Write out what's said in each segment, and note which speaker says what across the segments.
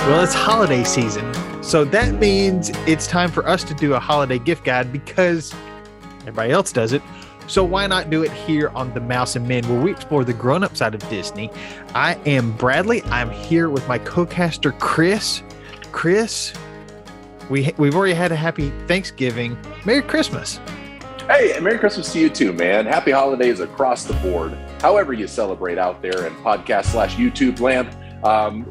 Speaker 1: Well, it's holiday season, so that means it's time for us to do a holiday gift guide because everybody else does it. So why not do it here on The Mouse and Men, where we explore the grown-up side of Disney. I am Bradley. I'm here with my co-caster, Chris. Chris, we've already had a happy Thanksgiving. Merry Christmas.
Speaker 2: Hey, and Merry Christmas to you too, man. Happy holidays across the board. However you celebrate out there in podcast/YouTube land.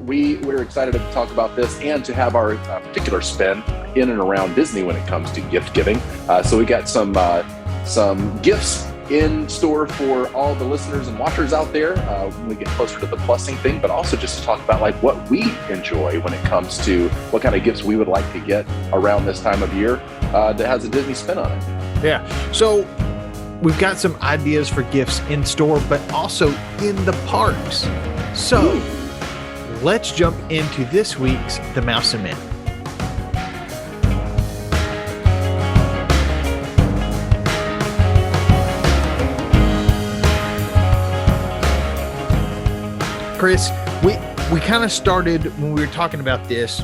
Speaker 2: We're excited to talk about this and to have our particular spin in and around Disney when it comes to gift giving. So we got some gifts in store for all the listeners and watchers out there when we get closer to the plussing thing, but also just to talk about like what we enjoy when it comes to what kind of gifts we would like to get around this time of year that has a Disney spin on it.
Speaker 1: Yeah. So we've got some ideas for gifts in store, but also in the parks. So let's jump into this week's The Mouse and Men. Chris, we kind of started when we were talking about this,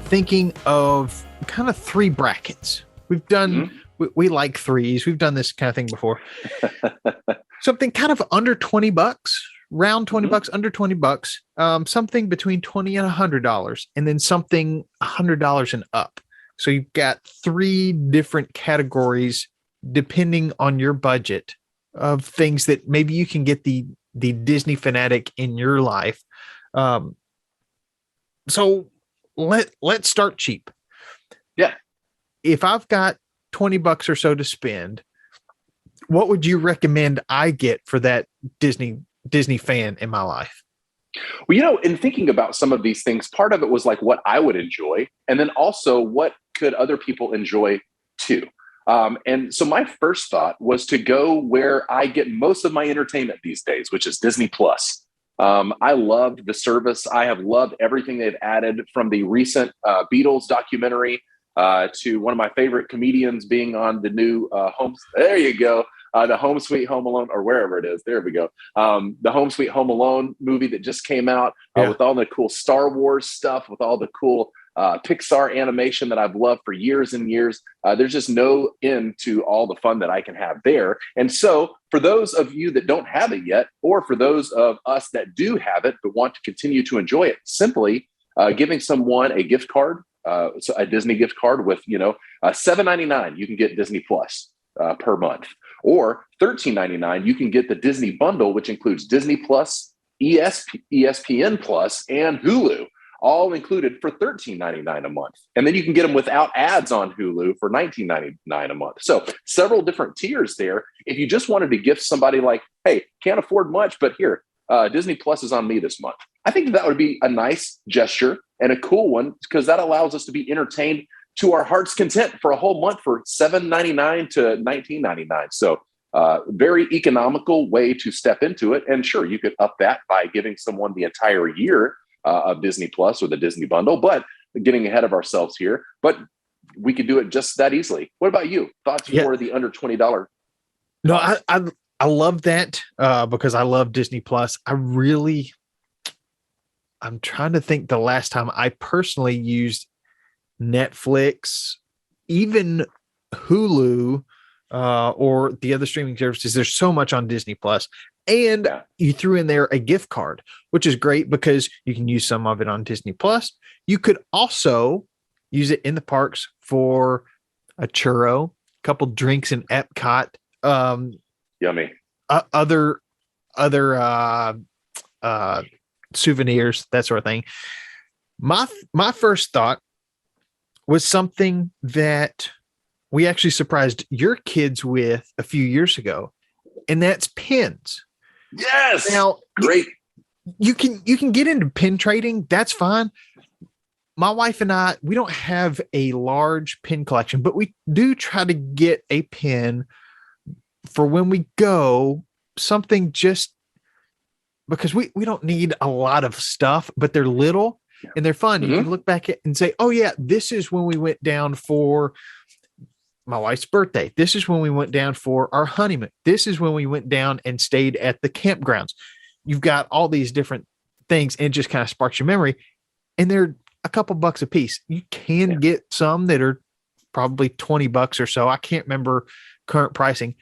Speaker 1: thinking of kind of three brackets. We've done, we like threes. We've done this kind of thing before. Something kind of under $20, round 20 bucks, under $20, something between $20 and $100, and then something $100 and up. So you've got three different categories depending on your budget of things that maybe you can get the Disney fanatic in your life. So let's start cheap.
Speaker 2: Yeah. If
Speaker 1: I've got $20 or so to spend, what would you recommend I get for that Disney fan in my life?
Speaker 2: Well, in thinking about some of these things, part of it was like what I would enjoy, and then also what could other people enjoy too. And so my first thought was to go where I get most of my entertainment these days, which is Disney Plus. I loved the service. I have loved everything they've added, from the recent Beatles documentary to one of my favorite comedians being on the new there you go. The Home Sweet Home Alone, or wherever it is. There we go. The Home Sweet Home Alone movie that just came out with all the cool Star Wars stuff, with all the cool Pixar animation that I've loved for years and years. There's just no end to all the fun that I can have there. And so for those of you that don't have it yet, or for those of us that do have it but want to continue to enjoy it, simply giving someone a gift card, so a Disney gift card with, $7.99, you can get Disney Plus per month. Or $13.99, you can get the Disney bundle, which includes Disney Plus, ESPN Plus, and Hulu, all included for $13.99 a month. And then you can get them without ads on Hulu for $19.99 a month. So several different tiers there. If you just wanted to gift somebody like, hey, can't afford much, but here, Disney Plus is on me this month. I think that would be a nice gesture and a cool one, because that allows us to be entertained to our heart's content for a whole month for $7.99 to $19.99. So very economical way to step into it. And sure, you could up that by giving someone the entire year of Disney Plus or the Disney bundle, but getting ahead of ourselves here. But we could do it just that easily. What about you? Thoughts for the under $20?
Speaker 1: No, I love that because I love Disney Plus. I'm trying to think the last time I personally used Netflix, even Hulu, or the other streaming services. There's so much on Disney Plus, and you threw in there a gift card, which is great because you can use some of it on Disney Plus. You could also use it in the parks for a churro, a couple drinks in Epcot,
Speaker 2: yummy,
Speaker 1: other souvenirs, that sort of thing. My first thought was something that we actually surprised your kids with a few years ago, and that's pins.
Speaker 2: Yes.
Speaker 1: Now,
Speaker 2: great.
Speaker 1: You can get into pin trading. That's fine. My wife and I, we don't have a large pin collection, but we do try to get a pin for when we go, something just because we don't need a lot of stuff, but they're little and they're fun. You can look back at and say, oh yeah, this is when we went down for my wife's birthday. This is when we went down for our honeymoon. This is when we went down and stayed at the campgrounds. You've got all these different things, and it just kind of sparks your memory. and they're a couple bucks a piece. You can get some that are probably $20 or so. I can't remember current pricing,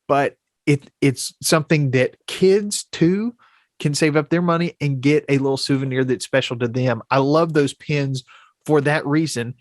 Speaker 1: but it's something that kids too can save up their money and get a little souvenir that's special to them. I love those pins for that reason.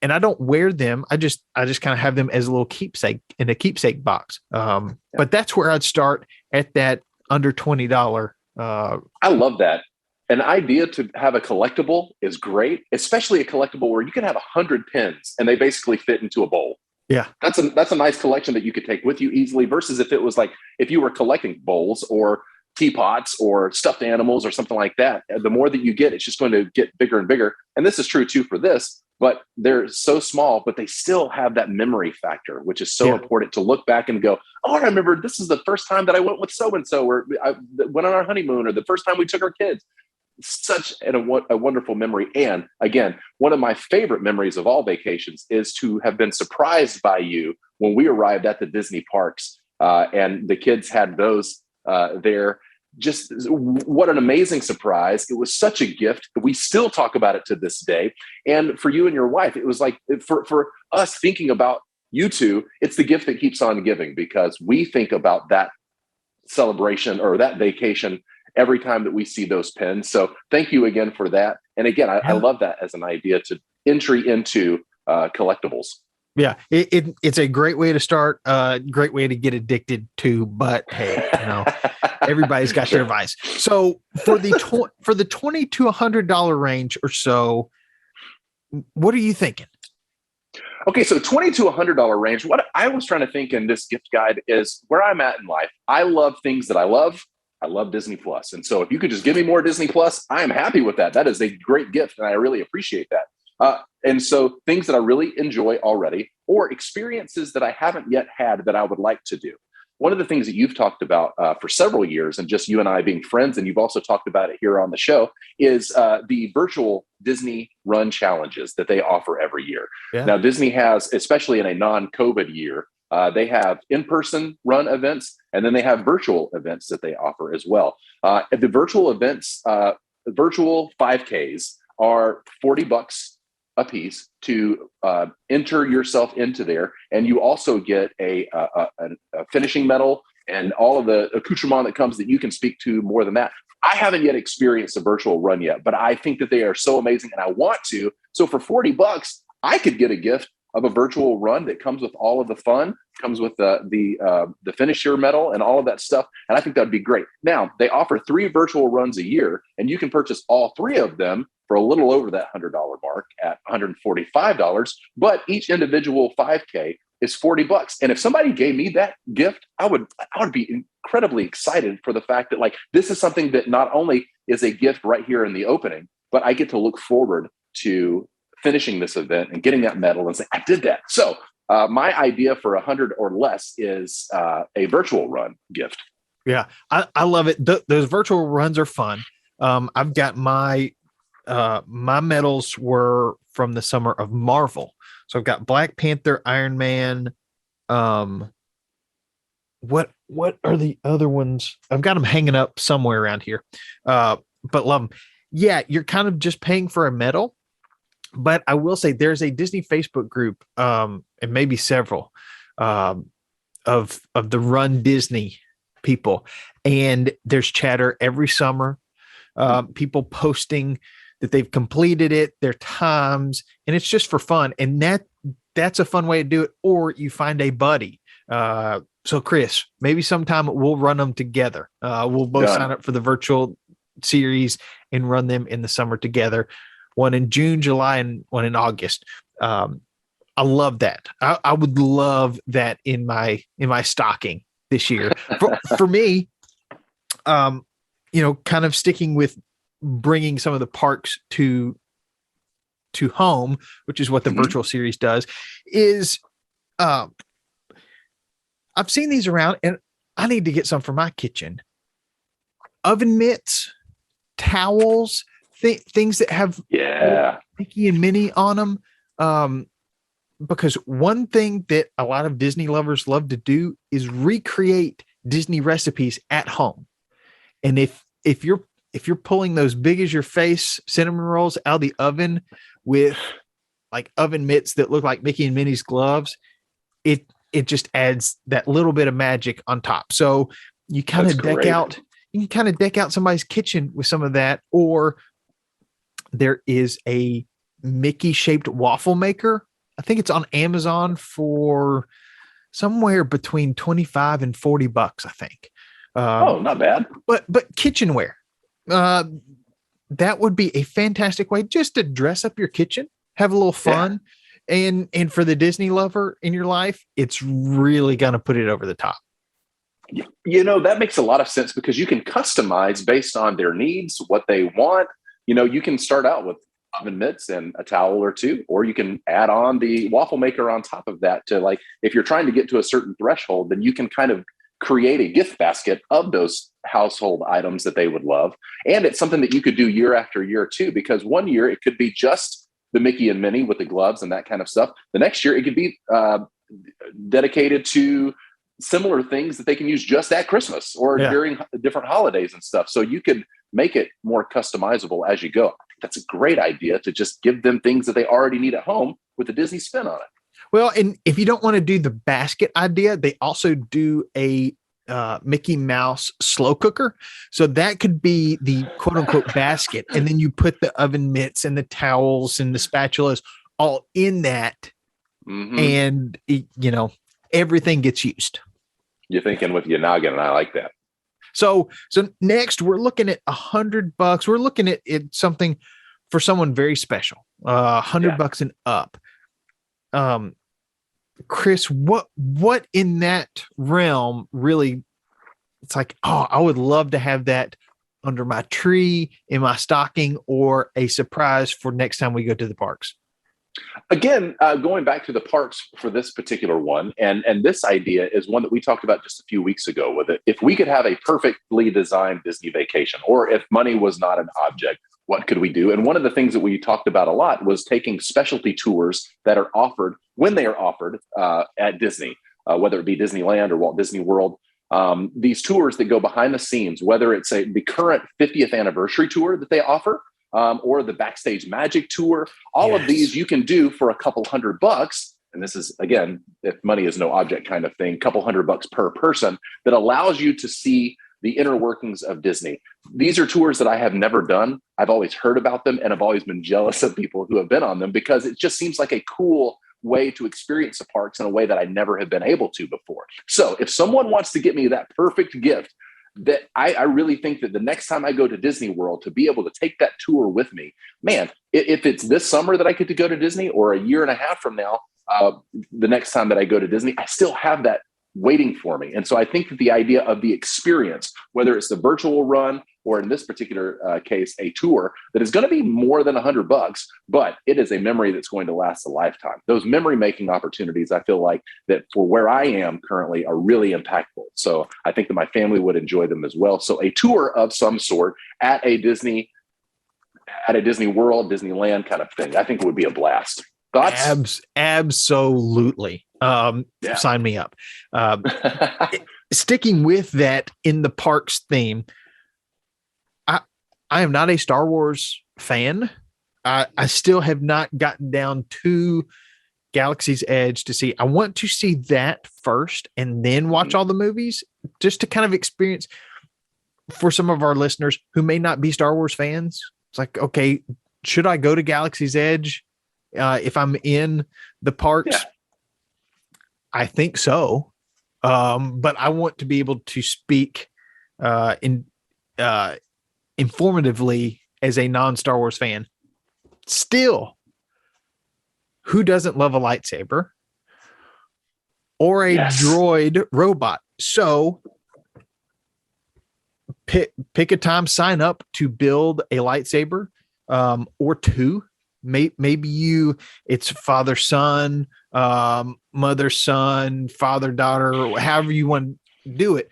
Speaker 1: And I don't wear them. I just kind of have them as a little keepsake in a keepsake box. But that's where I'd start, at that under $20.
Speaker 2: I love that. An idea to have a collectible is great, especially a collectible where you can have 100 pins and they basically fit into a bowl.
Speaker 1: Yeah.
Speaker 2: That's a nice collection that you could take with you easily, versus if it was like, if you were collecting bowls or teapots or stuffed animals or something like that, the more that you get, it's just going to get bigger and bigger. And this is true too for this, but they're so small, but they still have that memory factor, which is so important to look back and go, oh, I remember this is the first time that I went with so-and-so, or I went on our honeymoon, or the first time we took our kids. Such a wonderful memory. And again, one of my favorite memories of all vacations is to have been surprised by you when we arrived at the Disney parks, and the kids had those there. Just what an amazing surprise. It was such a gift. We still talk about it to this day. And for you and your wife, it was like, for us thinking about you two, it's the gift that keeps on giving, because we think about that celebration or that vacation every time that we see those pins. So thank you again for that. And again, I love that as an idea to entry into collectibles.
Speaker 1: Yeah, it's a great way to start, great way to get addicted to, but hey, everybody's got their vice. So for the $20 to $100 range or so, what are you thinking?
Speaker 2: Okay, so $20 to $100 range. What I was trying to think in this gift guide is where I'm at in life. I love things that I love. I love Disney Plus. And so if you could just give me more Disney Plus, I am happy with that. That is a great gift, and I really appreciate that. And so things that I really enjoy already, or experiences that I haven't yet had that I would like to do. One of the things that you've talked about for several years, and just you and I being friends, and you've also talked about it here on the show, is the virtual Disney Run challenges that they offer every year. Yeah. Now, Disney has, especially in a non-COVID year, they have in-person run events, and then they have virtual events that they offer as well. The virtual events, virtual 5Ks are $40 a piece to enter yourself into there. And you also get a finishing medal and all of the accoutrement that comes that you can speak to more than that. I haven't yet experienced a virtual run yet, but I think that they are so amazing and I want to. So for $40, I could get a gift of a virtual run that comes with all of the fun, comes with the finisher medal and all of that stuff. And I think that'd be great. Now, they offer 3 virtual runs a year, and you can purchase all 3 of them for a little over that $100 mark at $145. But each individual 5K is $40. And if somebody gave me that gift, I would be incredibly excited for the fact that, like, this is something that not only is a gift right here in the opening, but I get to look forward to finishing this event and getting that medal and say, I did that. So my idea for 100 or less is a virtual run gift.
Speaker 1: Yeah, I love it. Those virtual runs are fun. I've got my medals were from the summer of Marvel. So I've got Black Panther, Iron Man. What are the other ones? I've got them hanging up somewhere around here. But love them. Yeah, you're kind of just paying for a medal. But I will say there's a Disney Facebook group, and maybe several, of the Run Disney people. And there's chatter every summer, people posting that they've completed it, their times, and it's just for fun. And that's a fun way to do it. Or you find a buddy. So Chris, maybe sometime we'll run them together. We'll both sign up for the virtual series and run them in the summer together. One in June, July, and one in August. I love that. I would love that in my stocking this year. For me, kind of sticking with bringing some of the parks to home, which is what the virtual series does, is I've seen these around, and I need to get some for my kitchen. Oven mitts, towels, things that have Mickey and Minnie on them. Because one thing that a lot of Disney lovers love to do is recreate Disney recipes at home. And if you're if you're pulling those big as your face cinnamon rolls out of the oven with like oven mitts that look like Mickey and Minnie's gloves, it just adds that little bit of magic on top. So you kind of you can kind of deck out somebody's kitchen with some of that. Or there is a Mickey shaped waffle maker. I think it's on Amazon for somewhere between 25 and $40, I think.
Speaker 2: Not bad.
Speaker 1: But kitchenware, that would be a fantastic way just to dress up your kitchen, have a little fun. And for the Disney lover in your life, it's really going to put it over the top.
Speaker 2: That makes a lot of sense because you can customize based on their needs, what they want. You can start out with oven mitts and a towel or two, or you can add on the waffle maker on top of that to, like, if you're trying to get to a certain threshold, then you can kind of create a gift basket of those household items that they would love. And it's something that you could do year after year too, because one year it could be just the Mickey and Minnie with the gloves and that kind of stuff. The next year it could be dedicated to similar things that they can use just at Christmas or during different holidays and stuff. So you could make it more customizable as you go. I think that's a great idea, to just give them things that they already need at home with a Disney spin on it.
Speaker 1: Well, and if you don't want to do the basket idea, they also do a Mickey Mouse slow cooker. So that could be the quote unquote basket. And then you put the oven mitts and the towels and the spatulas all in that. Mm-hmm. And, everything gets used.
Speaker 2: You're thinking with your noggin, and I like that.
Speaker 1: So next we're looking at $100. We're looking at something for someone very special, $100 and up. Chris, what in that realm really, it's like, I would love to have that under my tree, in my stocking, or a surprise for next time we go to the parks?
Speaker 2: Again, going back to the parks for this particular one, and this idea is one that we talked about just a few weeks ago with it. If we could have a perfectly designed Disney vacation, or if money was not an object, what could we do? And one of the things that we talked about a lot was taking specialty tours that are offered when they are offered at Disney, whether it be Disneyland or Walt Disney World. These tours that go behind the scenes, whether it's the current 50th anniversary tour that they offer, or the Backstage Magic tour, all of these you can do for a couple $100. And this is, again, if money is no object kind of thing, couple $100 per person, that allows you to see the inner workings of Disney. These are tours that I have never done. I've always heard about them, and I've always been jealous of people who have been on them, because it just seems like a cool way to experience the parks in a way that I never have been able to before. So if someone wants to get me that perfect gift, that I really think that the next time I go to Disney World, to be able to take that tour with me, man, if it's this summer that I get to go to Disney, or a year and a half from now, the next time that I go to Disney, I still have that waiting for me. And so I think that the idea of the experience, whether it's the virtual run, or in this particular case, a tour that is going to be more than $100, but it is a memory that's going to last a lifetime. Those memory making opportunities, I feel like that for where I am currently, are really impactful. So I think that my family would enjoy them as well. So a tour of some sort at a Disney World, Disneyland kind of thing, I think it would be a blast. Thoughts?
Speaker 1: Absolutely. Sign me up. Sticking with that in the parks theme, I am not a Star Wars fan. I still have not gotten down to Galaxy's Edge to see. I want to see that first and then watch all the movies, just to kind of experience, for some of our listeners who may not be Star Wars fans. It's like, okay, should I go to Galaxy's Edge if I'm in the parks?
Speaker 2: Yeah.
Speaker 1: I think so. But I want to be able to speak informatively as a non-Star Wars fan. Still, who doesn't love a lightsaber or a droid robot? So pick a time, sign up to build a lightsaber, or two. Maybe it's father son, mother son, father daughter, however you want to do it.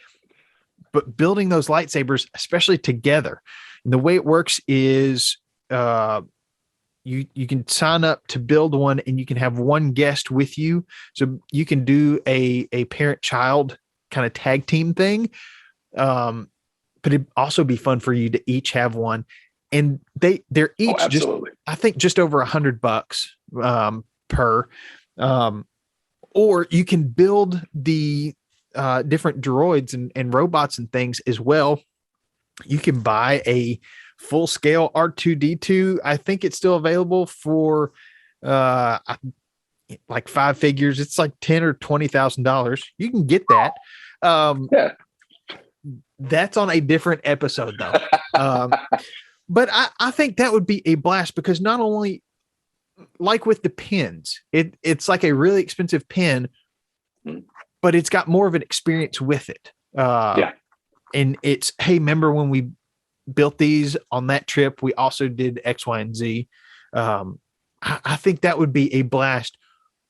Speaker 1: But building those lightsabers, especially together, and the way it works is you can sign up to build one, and you can have one guest with you. So you can do a parent-child kind of tag team thing. but it'd also be fun for you to each have one. And they're each I think just over $100 per, or you can build the different droids and robots and things as well. You can buy a full scale R2D2. I think it's still available for like 5 figures. It's like $10,000 or $20,000. You can get that.
Speaker 2: Yeah.
Speaker 1: That's on a different episode though. But I think that would be a blast, because not only, like with the pins, it's like a really expensive pin, but it's got more of an experience with it. And it's, hey, remember when we built these on that trip, we also did X, Y, and Z. I think that would be a blast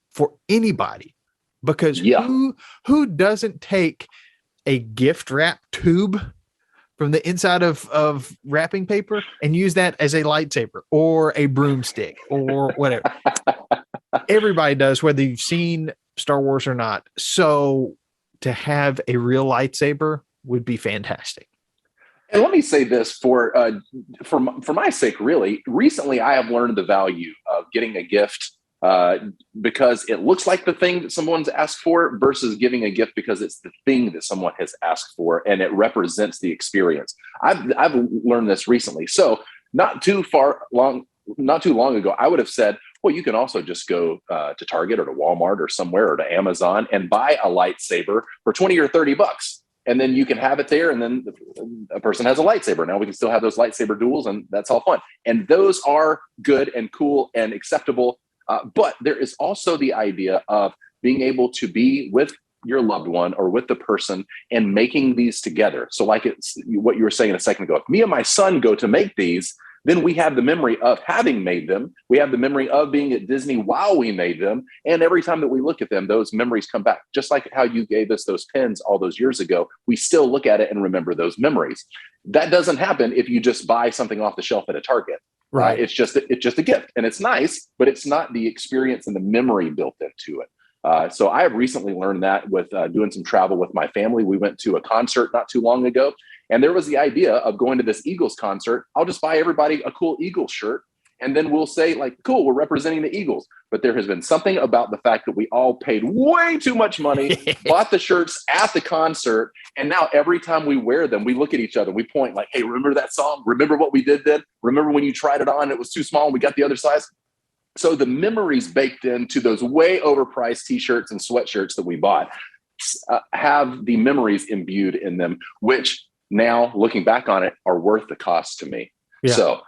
Speaker 1: for anybody, because who doesn't take a gift wrap tube from the inside of wrapping paper and use that as a lightsaber or a broomstick or whatever? Everybody does, whether you've seen Star Wars or not. So to have a real lightsaber would be fantastic.
Speaker 2: And let me say this for my sake, really. Recently, I have learned the value of getting a gift because it looks like the thing that someone's asked for, versus giving a gift because it's the thing that someone has asked for and it represents the experience. I've learned this recently. So not too long ago, I would have said, well, you can also just go to Target or to Walmart or somewhere or to Amazon and buy a lightsaber for $20 or $30. And then you can have it there, and then a person has a lightsaber. Now we can still have those lightsaber duels, and that's all fun. And those are good and cool and acceptable. But there is also the idea of being able to be with your loved one or with the person and making these together. So like it's what you were saying a second ago, if me and my son go to make these, then we have the memory of having made them. We have the memory of being at Disney while we made them. And every time that we look at them, those memories come back. Just like how you gave us those pins all those years ago, we still look at it and remember those memories. That doesn't happen if you just buy something off the shelf at a Target. Right. It's just a gift, and it's nice, but it's not the experience and the memory built into it. So I have recently learned that with doing some travel with my family. We went to a concert not too long ago, and there was the idea of going to this Eagles concert. I'll just buy everybody a cool Eagles shirt, and then we'll say, like, cool, we're representing the Eagles. But there has been something about the fact that we all paid way too much money, bought the shirts at the concert, and now every time we wear them, we look at each other, we point like, hey, remember that song? Remember what we did then? Remember when you tried it on, it was too small and we got the other size? So the memories baked into those way overpriced t-shirts and sweatshirts that we bought have the memories imbued in them, which now, looking back on it, are worth the cost to me. Yeah. So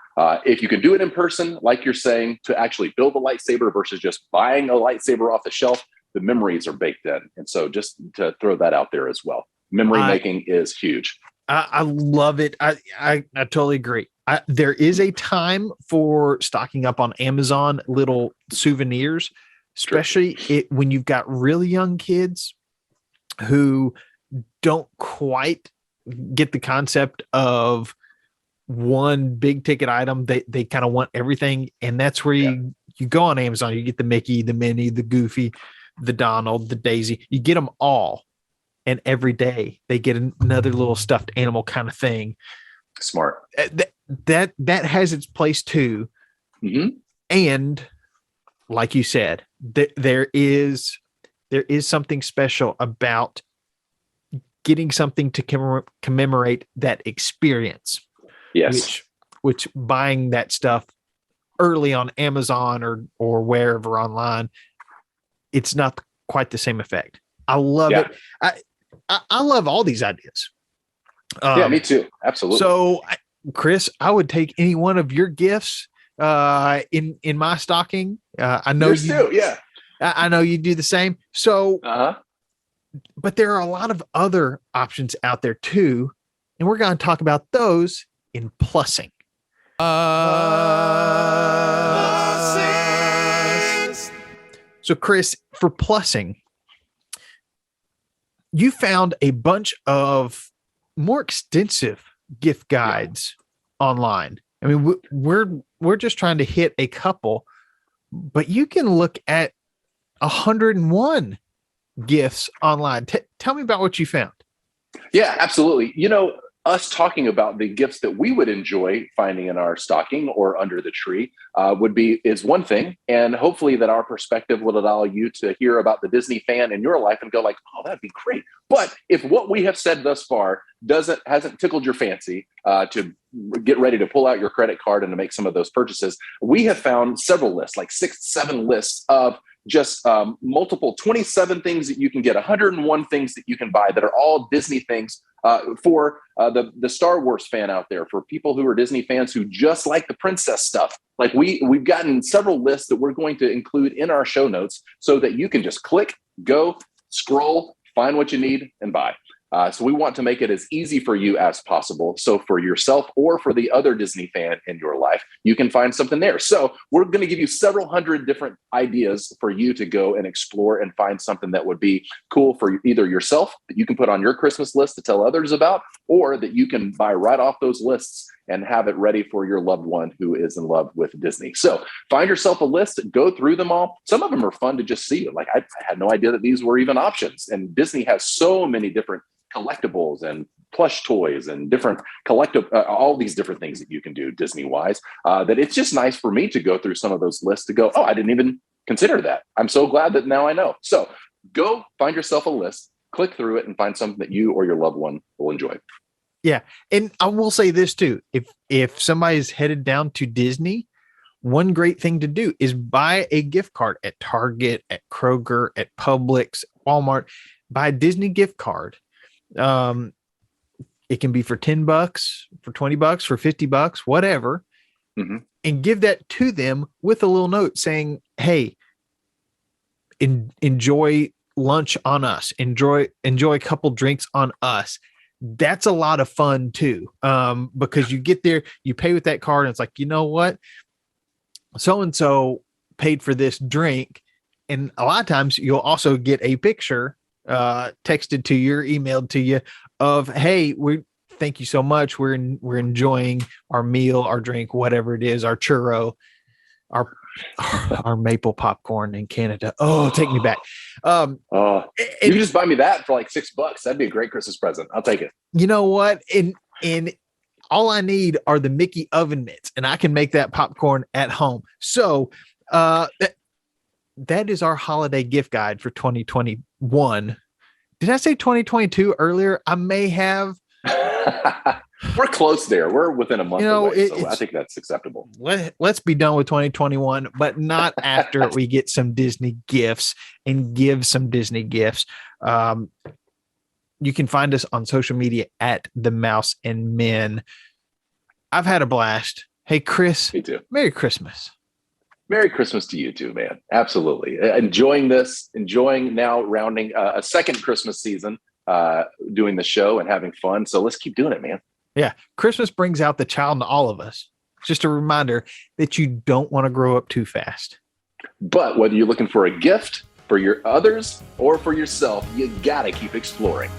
Speaker 2: if you can do it in person, like you're saying, to actually build a lightsaber versus just buying a lightsaber off the shelf, the memories are baked in. And so just to throw that out there as well. Memory making is huge.
Speaker 1: I love it. I totally agree. There is a time for stocking up on Amazon little souvenirs, especially when you've got really young kids who don't quite get the concept of one big ticket item. They kind of want everything. And that's where you go on Amazon, you get the Mickey, the Minnie, the Goofy, the Donald, the Daisy, you get them all. And every day they get another little stuffed animal kind of thing.
Speaker 2: Smart.
Speaker 1: That has its place too. Mm-hmm. And like you said, there is something special about getting something to commemorate that experience.
Speaker 2: Yes.
Speaker 1: Which buying that stuff early on Amazon or wherever online, it's not quite the same effect. I love it. I love all these ideas.
Speaker 2: Me too. Absolutely.
Speaker 1: So, Chris, I would take any one of your gifts in my stocking. I know you do. Yeah. I know you do the same. So, but there are a lot of other options out there too, and we're going to talk about those in plussing. So, Chris, for plussing, you found a bunch of more extensive gift guides online. I mean, we're just trying to hit a couple, but you can look at 101 gifts online. Tell me about what you found.
Speaker 2: Yeah, absolutely. You know, us talking about the gifts that we would enjoy finding in our stocking or under the tree is one thing. And hopefully that our perspective will allow you to hear about the Disney fan in your life and go like, oh, that'd be great. But if what we have said thus far hasn't tickled your fancy to get ready to pull out your credit card and to make some of those purchases, we have found several lists, like 6-7 lists of just multiple 27 things that you can get, 101 things that you can buy that are all Disney things for the Star Wars fan out there, for people who are Disney fans who just like the princess stuff. Like we've gotten several lists that we're going to include in our show notes so that you can just click, go, scroll, find what you need and buy. So we want to make it as easy for you as possible. So for yourself or for the other Disney fan in your life, you can find something there. So we're going to give you several hundred different ideas for you to go and explore and find something that would be cool for either yourself that you can put on your Christmas list to tell others about, or that you can buy right off those lists and have it ready for your loved one who is in love with Disney. So find yourself a list, go through them all. Some of them are fun to just see. Like I had no idea that these were even options. And Disney has so many different collectibles and plush toys and different all these different things that you can do Disney wise, that it's just nice for me to go through some of those lists to go, oh, I didn't even consider that. I'm so glad that now I know. So go find yourself a list, click through it and find something that you or your loved one will enjoy.
Speaker 1: Yeah. And I will say this too. If somebody's headed down to Disney, one great thing to do is buy a gift card at Target, at Kroger, at Publix, Walmart. Buy a Disney gift card. It can be for $10, for $20, for $50, whatever, and give that to them with a little note saying, hey, enjoy lunch on us, enjoy a couple drinks on us. That's a lot of fun too. Because you get there, you pay with that card and it's like, you know what? So-and-so paid for this drink. And a lot of times you'll also get a picture texted to you or emailed to you of, hey, thank you so much. We're enjoying our meal, our drink, whatever it is, our churro, our maple popcorn in Canada. Oh, take me back.
Speaker 2: You can just buy me that for like $6. That'd be a great Christmas present. I'll take it.
Speaker 1: You know what? And all I need are the Mickey oven mitts and I can make that popcorn at home. So, that is our holiday gift guide for 2021. Did I say 2022 earlier? I may have.
Speaker 2: We're close there. We're within a month away, so I think that's acceptable.
Speaker 1: Let's be done with 2021, but not after we get some Disney gifts and give some Disney gifts. You can find us on social media at The Mouse and Men. I've had a blast. Hey, Chris.
Speaker 2: Me too.
Speaker 1: Merry Christmas.
Speaker 2: Merry Christmas to you too, man. Absolutely. Enjoying now rounding a second Christmas season, doing the show and having fun. So let's keep doing it, man.
Speaker 1: Yeah. Christmas brings out the child in all of us. Just a reminder that you don't want to grow up too fast.
Speaker 2: But whether you're looking for a gift for your others or for yourself, you got to keep exploring.